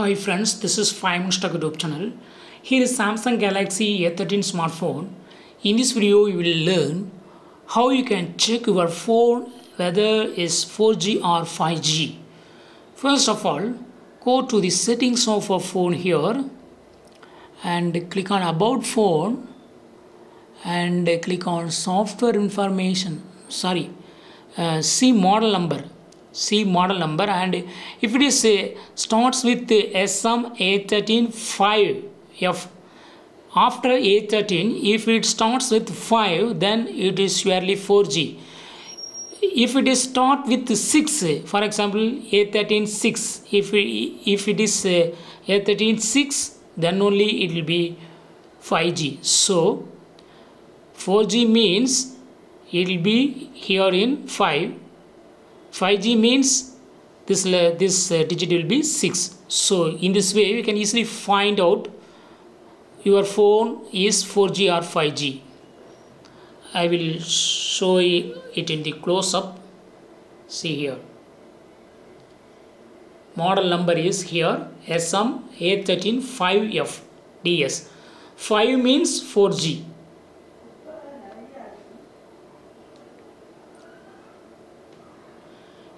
Hi friends, this is 5 Minutes Tech YouTube channel. Here is Samsung Galaxy A13 smartphone. In this video, you will learn how you can check your phone whether it's 4G or 5G. First of all, go to the settings of a phone here and click on About Phone and click on Software Information. See model number. See model number, and if it is starts with SM A13 5F, after A13 if it starts with 5 then it is surely 4G. If it is start with 6, for example A13 6, if it is A13 6 then only it will be 5G. So 4G means it will be here in 5G means this digit will be 6. So in this way you can easily find out your phone is 4G or 5G. I will show it in the close up. See here. Model number is here SM A13 5F DS. 5 means 4G.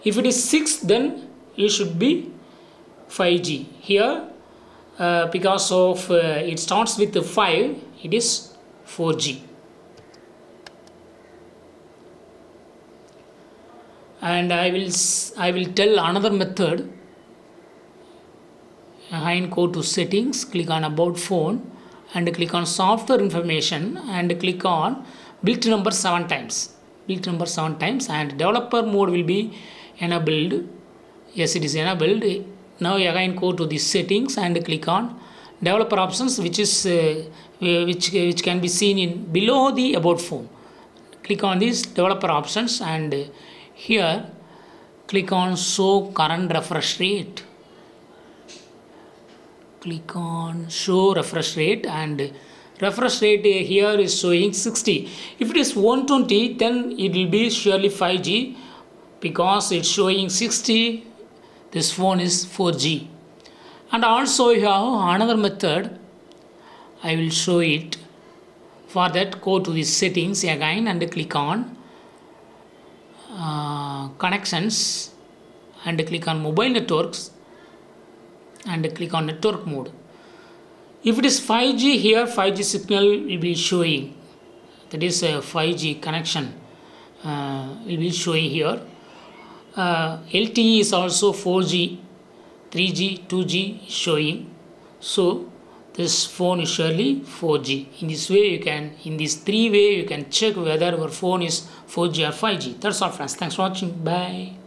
If it is 6 then it should be 5G. Here because of it starts with 5, it is 4G. And I will tell another method. Again go to settings, click on About Phone and click on Software Information and click on build number 7 times. Build number 7 times and developer mode will be enabled. Yes, it is enabled. Now again go to the settings and click on developer options, which is which can be seen in below the About Phone. Click on these developer options and here click on show current refresh rate. Click on show refresh rate and refresh rate here is showing 60. If it is 120 then it will be surely 5G. Because it's showing 60, this phone is 4G. And also you have another method. I will show it. For that, go to the settings again and click on connections and click on mobile networks and click on network mode. If it is 5G here, 5G signal will be showing. That is a 5G connection will be showing here. LTE is also 4G, 3G, 2G showing. So this phone is surely 4G. In this way in these 3 ways you can check whether your phone is 4G or 5G. That's all friends. Thanks for watching. Bye.